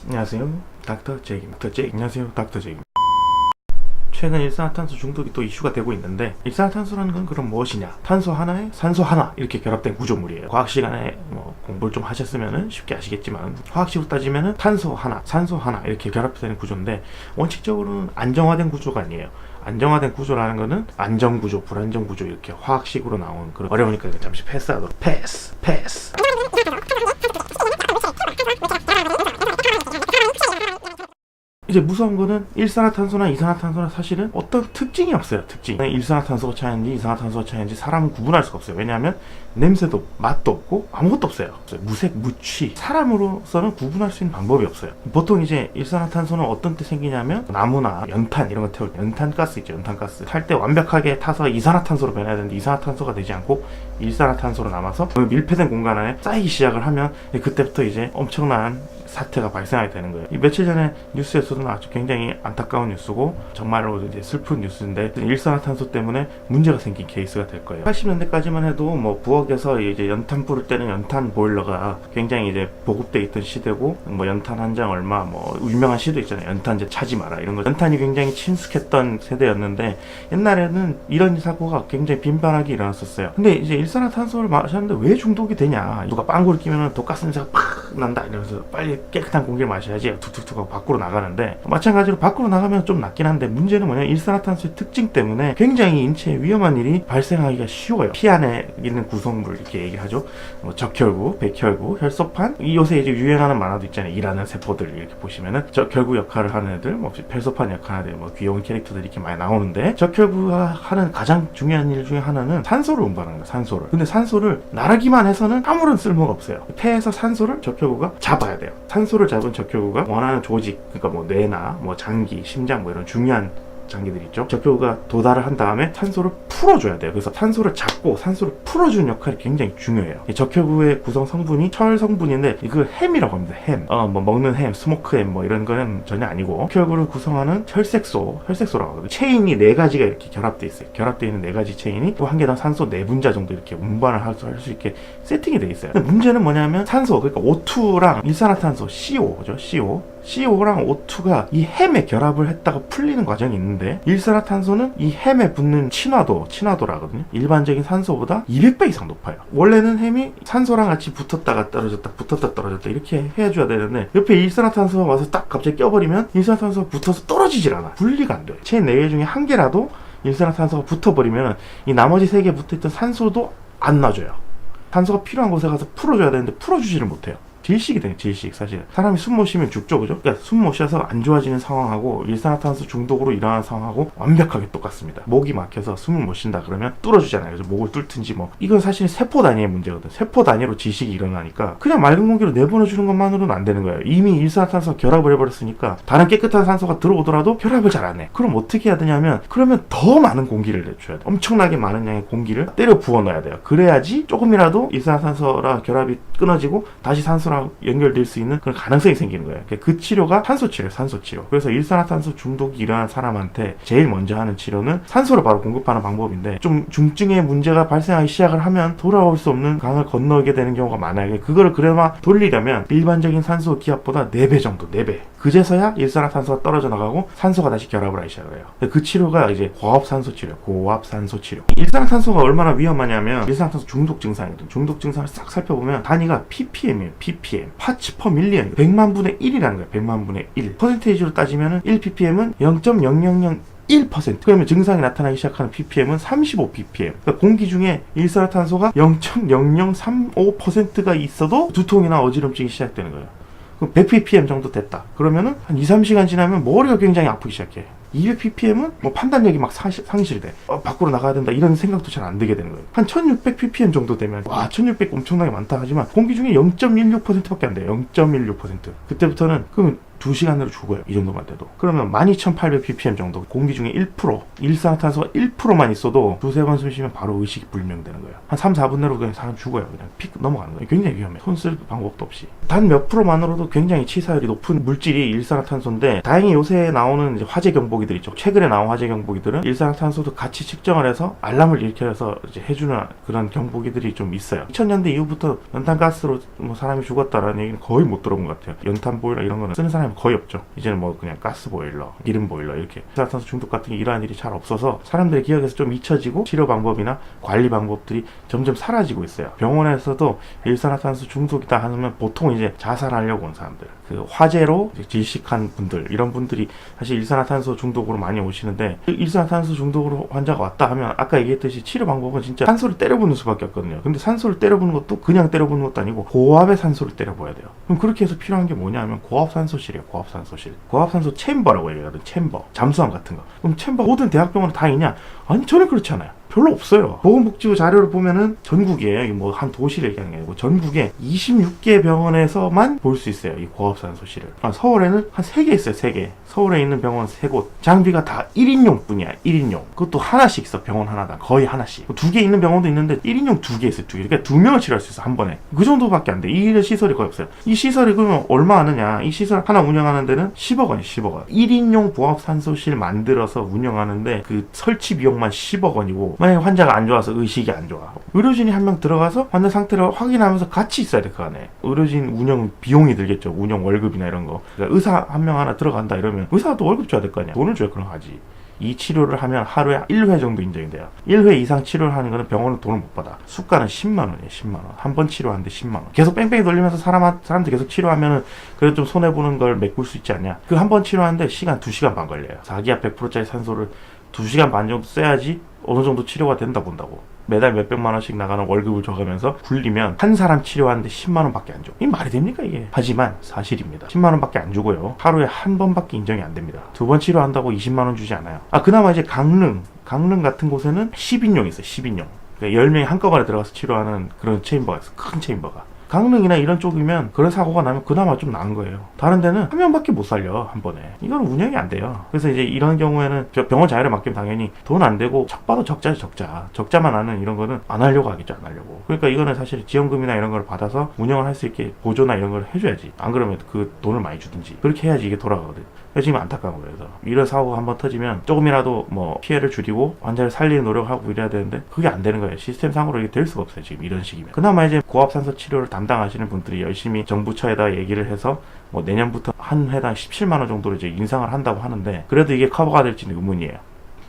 안녕하세요, 닥터 제이입니다. 안녕하세요, 닥터 제이입니다. 최근 일산화탄소 중독이 또 이슈가 되고 있는데, 일산화탄소라는 건 그럼 무엇이냐? 탄소 하나에 산소 하나 이렇게 결합된 구조물이에요. 과학 시간에 공부를 좀 하셨으면 쉽게 아시겠지만, 화학식으로 따지면 탄소 하나, 산소 하나 이렇게 결합되는 구조인데, 원칙적으로는 안정화된 구조가 아니에요. 안정화된 구조라는 거는 안정구조, 불안정구조 이렇게 화학식으로 나온 그런, 어려우니까 잠시 패스하도록. 패스. 이제 무서운 거는 일산화탄소나 이산화탄소나 사실은 어떤 특징이 없어요. 일산화탄소가 차이인지 이산화탄소가 차이인지 사람은 구분할 수가 없어요. 왜냐하면 냄새도 맛도 없고 아무것도 없어요. 무색, 무취. 사람으로서는 구분할 수 있는 방법이 없어요. 보통 이제 일산화탄소는 어떤 때 생기냐면 나무나 연탄 이런 거 태울 때 연탄가스 있죠. 연탄가스 탈 때 완벽하게 타서 이산화탄소로 변해야 되는데 이산화탄소가 되지 않고 일산화탄소로 남아서 밀폐된 공간 안에 쌓이기 시작을 하면 그때부터 이제 엄청난 사태가 발생하게 되는 거예요. 이 며칠 전에 뉴스에서도 아주 굉장히 안타까운 뉴스고 정말로 이제 슬픈 뉴스인데, 일산화탄소 때문에 문제가 생긴 케이스가 될 거예요. 80년대까지만 해도 뭐 부엌에서 이제 연탄 뿌릴 때는 연탄 보일러가 굉장히 이제 보급돼 있던 시대고, 뭐 연탄 한 장 얼마, 뭐 유명한 시도 있잖아요. 연탄재 차지 마라 이런 거. 연탄이 굉장히 친숙했던 세대였는데, 옛날에는 이런 사고가 굉장히 빈번하게 일어났었어요. 근데 이제 일산화탄소를 마셨는데 왜 중독이 되냐? 누가 빵구를 끼면은 독가스 냄새가 팍 난다 이러면서 빨리 깨끗한 공기를 마셔야지 툭툭툭 하고 밖으로 나가는데, 마찬가지로 밖으로 나가면 좀 낫긴 한데, 문제는 뭐냐, 일산화탄소의 특징 때문에 굉장히 인체에 위험한 일이 발생하기가 쉬워요. 피 안에 있는 구성물 이렇게 얘기하죠. 적혈구, 백혈구, 혈소판, 요새 이제 유행하는 만화도 있잖아요. 일하는 세포들 이렇게 보시면은 적혈구 역할을 하는 애들, 뭐 혈소판 역할을 하는 애들, 뭐 귀여운 캐릭터들이 이렇게 많이 나오는데, 적혈구가 하는 가장 중요한 일 중에 하나는 산소를 운반하는 거예요. 산소를. 근데 산소를 나르기만 해서는 아무런 쓸모가 없어요. 폐에서 산소를 적혈구가 잡아야 돼요. 산소를 잡은 적혈구가 원하는 조직, 그러니까 뭐 뇌나 뭐 장기, 심장 뭐 이런 중요한 장기들 있죠. 적혈구가 도달을 한 다음에 산소를 풀어줘야 돼요. 그래서 산소를 잡고 산소를 풀어주는 역할이 굉장히 중요해요. 이 적혈구의 구성 성분이 철 성분인데, 이걸 햄이라고 합니다. 햄. 뭐 먹는 햄, 스모크 햄 뭐 이런 거는 전혀 아니고, 적혈구를 구성하는 혈색소라고 하거든요. 체인이 4가지가 이렇게 결합돼 있어요. 결합되어 있는 4가지 체인이 또 한 개당 산소 4분자 정도 이렇게 운반을 할 수 있게 세팅이 돼 있어요. 근데 문제는 뭐냐면, 산소, 그러니까 O2랑 일산화탄소, CO죠. CO랑 O2가 이 햄에 결합을 했다가 풀리는 과정이 있는데, 일산화탄소는 이 햄에 붙는 친화도라거든요. 일반적인 산소보다 200배 이상 높아요. 원래는 햄이 산소랑 같이 붙었다가 떨어졌다, 붙었다 떨어졌다 이렇게 해줘야 되는데, 옆에 일산화탄소가 와서 딱 갑자기 껴버리면 일산화탄소가 붙어서 떨어지질 않아. 분리가 안 돼요. 체인 4개 중에 한 개라도 일산화탄소가 붙어버리면 이 나머지 3개 붙어있던 산소도 안 놔줘요. 산소가 필요한 곳에 가서 풀어줘야 되는데 풀어주지를 못해요. 질식이 돼요. 질식. 사실 사람이 숨 못 쉬면 죽죠, 그죠? 그러니까 숨 못 쉬어서 안 좋아지는 상황하고 일산화탄소 중독으로 일어나는 상황하고 완벽하게 똑같습니다. 목이 막혀서 숨을 못 쉰다 그러면 뚫어주잖아요. 그래서 목을 뚫든지 뭐, 이건 사실 세포 단위의 문제거든. 세포 단위로 질식이 일어나니까 그냥 맑은 공기로 내보내주는 것만으로는 안 되는 거예요. 이미 일산화탄소가 결합을 해버렸으니까 다른 깨끗한 산소가 들어오더라도 결합을 잘 안 해. 그럼 어떻게 해야 되냐면, 그러면 더 많은 공기를 내줘야 돼. 엄청나게 많은 양의 공기를 때려 부어 넣어야 돼요. 그래야지 조금이라도 일산화탄소랑 결합이 끊어지고 다시 산소랑 연결될 수 있는 그런 가능성이 생기는 거예요. 그 치료가 산소 치료. 그래서 일산화탄소 중독이 일어난 사람한테 제일 먼저 하는 치료는 산소를 바로 공급하는 방법인데, 좀 중증의 문제가 발생하기 시작을 하면 돌아올 수 없는 강을 건너게 되는 경우가 많아요. 그거를 그나마 돌리려면 일반적인 산소 기압보다 4배 정도, 4배. 그제서야 일산화탄소가 떨어져 나가고 산소가 다시 결합을 하기 시작을 해요. 그 치료가 이제 고압산소 치료. 일산화탄소가 얼마나 위험하냐면, 일산화탄소 중독 증상이거든. 중독 증상을 싹 살펴보면 단위가 ppm이에요. ppm. 파츠 퍼 밀리언. 100만 분의 1이라는 거예요. 100만 분의 1. 퍼센테이지로 따지면은 1ppm은 0.0001%. 그러면 증상이 나타나기 시작하는 ppm은 35ppm. 그러니까 공기 중에 일산화탄소가 0.0035%가 있어도 두통이나 어지럼증이 시작되는 거예요. 그럼 100ppm 정도 됐다. 그러면은 한 2-3시간 지나면 머리가 굉장히 아프기 시작해. 200ppm은 뭐 판단력이 막 상실돼. 밖으로 나가야 된다 이런 생각도 잘 안 들게 되는 거예요. 한 1600ppm 정도 되면, 와, 1600 엄청나게 많다 하지만 공기 중에 0.16%밖에 안 돼요. 0.16%. 그때부터는 그럼 2시간 내로 죽어요. 이 정도만 돼도. 그러면 12,800ppm 정도, 공기 중에 1%, 일산화탄소가 1%만 있어도 두세 번 숨 쉬면 바로 의식이 불명되는 거예요. 한 3, 4분 내로 그냥 사람 죽어요. 그냥 픽 넘어가는 거예요. 굉장히 위험해요. 손 쓸 방법도 없이. 단 몇 프로만으로도 굉장히 치사율이 높은 물질이 일산화탄소인데, 다행히 요새 나오는 이제 화재 경보기들 있죠. 최근에 나온 화재 경보기들은 일산화탄소도 같이 측정을 해서 알람을 일으켜서 이제 해주는 그런 경보기들이 좀 있어요. 2000년대 이후부터 연탄가스로 뭐 사람이 죽었다라는 얘기는 거의 못 들어본 것 같아요. 연탄 보일러 이런 거는 쓰는 사람이 거의 없죠. 이제는 뭐 그냥 가스 보일러, 기름 보일러 이렇게. 일산화탄소 중독 같은 게 이러한 일이 잘 없어서 사람들의 기억에서 좀 잊혀지고 치료 방법이나 관리 방법들이 점점 사라지고 있어요. 병원에서도 일산화탄소 중독이다 하면 보통 이제 자살하려고 온 사람들, 그 화재로 질식한 분들, 이런 분들이 사실 일산화탄소 중독으로 많이 오시는데, 일산화탄소 중독으로 환자가 왔다 하면 아까 얘기했듯이 치료 방법은 진짜 산소를 때려붓는 수밖에 없거든요. 근데 산소를 때려붓는 것도 그냥 때려붓는 것도 아니고 고압의 산소를 때려봐야 돼요. 그럼 그렇게 해서 필요한 게 뭐냐 하면 고압산소실이에요. 고압산소실. 고압산소 챔버라고 얘기하거든. 챔버. 잠수함 같은 거. 그럼 챔버 모든 대학병원은 다 있냐? 아니, 저는 그렇지 않아요. 별로 없어요. 보건복지부 자료를 보면은 전국에 뭐 한 도시를 얘기하는 게 아니고 전국에 26개 병원에서만 볼 수 있어요. 이 고압산소실을. 서울에는 한 3개 있어요. 3개. 서울에 있는 병원 3곳. 장비가 다 1인용 뿐이야. 1인용. 그것도 하나씩 있어. 병원 하나당. 거의 하나씩. 2개 있는 병원도 있는데 1인용 2개 있어요. 2개. 그러니까 2명을 치료할 수 있어. 한 번에. 그 정도밖에 안 돼. 이 시설이 거의 없어요. 이 시설이 그러면 얼마 하느냐? 이 시설 하나 운영하는 데는 10억 원이에요. 10억 원. 1인용 고압산소실 만들어서 운영하는데 그 설치 비용만 10억 원이고, 만약에 환자가 안 좋아서 의식이 안 좋아, 의료진이 한 명 들어가서 환자 상태를 확인하면서 같이 있어야 돼. 그 안에 의료진 운영 비용이 들겠죠. 운영 월급이나 이런 거. 그러니까 의사 한 명 하나 들어간다 이러면 의사도 월급 줘야 될 거 아니야. 돈을 줘야 그런 거 하지. 이 치료를 하면 하루에 1회 정도 인정이 돼요. 1회 이상 치료를 하는 거는 병원은 돈을 못 받아. 수가는 10만 원이에요. 10만 원. 한 번 치료하는데 10만 원. 계속 뺑뺑이 돌리면서 사람들 계속 치료하면은 그래도 좀 손해보는 걸 메꿀 수 있지 않냐. 그 한 번 치료하는데 시간 2시간 반 걸려요. 자기야 100%짜리 산소를 2시간 반 정도 써야지 어느 정도 치료가 된다 본다고. 매달 몇백만 원씩 나가는 월급을 줘가면서 굴리면 한 사람 치료하는데 10만 원밖에 안 줘. 이게 말이 됩니까 이게? 하지만 사실입니다. 10만 원밖에 안 주고요. 하루에 한 번밖에 인정이 안 됩니다. 2번 치료한다고 20만 원 주지 않아요. 그나마 이제 강릉 같은 곳에는 10인용 있어요. 10인용. 그러니까 10명이 한꺼번에 들어가서 치료하는 그런 체인버가 있어요. 큰 체인버가. 강릉이나 이런 쪽이면 그런 사고가 나면 그나마 좀 나은 거예요. 다른 데는 한 명밖에 못 살려, 한 번에. 이거는 운영이 안 돼요. 그래서 이제 이런 경우에는 병원 자율에 맡기면 당연히 돈 안 되고 적봐도 적자죠. 적자만 하는 이런 거는 안 하려고 하겠죠. 안 하려고. 그러니까 이거는 사실 지원금이나 이런 걸 받아서 운영을 할 수 있게 보조나 이런 걸 해줘야지. 안 그러면 그 돈을 많이 주든지 그렇게 해야지 이게 돌아가거든. 지금 안타까운 거예요. 그래서 이런 사고가 한번 터지면 조금이라도 뭐 피해를 줄이고 환자를 살리는 노력을 하고 이래야 되는데 그게 안 되는 거예요. 시스템상으로 이게 될 수가 없어요. 지금 이런 식이면. 그나마 이제 고압산소 치료를 담당하시는 분들이 열심히 정부처에다 얘기를 해서 뭐 내년부터 한 회당 17만 원 정도로 이제 인상을 한다고 하는데, 그래도 이게 커버가 될지는 의문이에요.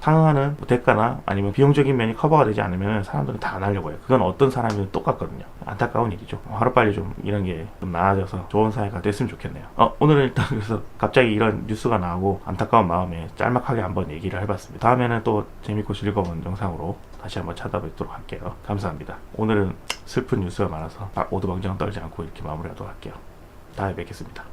상응하는 대가나 아니면 비용적인 면이 커버가 되지 않으면 사람들은 다 안 하려고 해요. 그건 어떤 사람이든 똑같거든요. 안타까운 일이죠. 하루빨리 좀 이런 게 좀 나아져서 좋은 사회가 됐으면 좋겠네요. 오늘은 일단 그래서 갑자기 이런 뉴스가 나오고 안타까운 마음에 짤막하게 한번 얘기를 해봤습니다. 다음에는 또 재밌고 즐거운 영상으로 다시 한번 찾아뵙도록 할게요. 감사합니다. 오늘은 슬픈 뉴스가 많아서 오두방정 떨지 않고 이렇게 마무리하도록 할게요. 다음에 뵙겠습니다.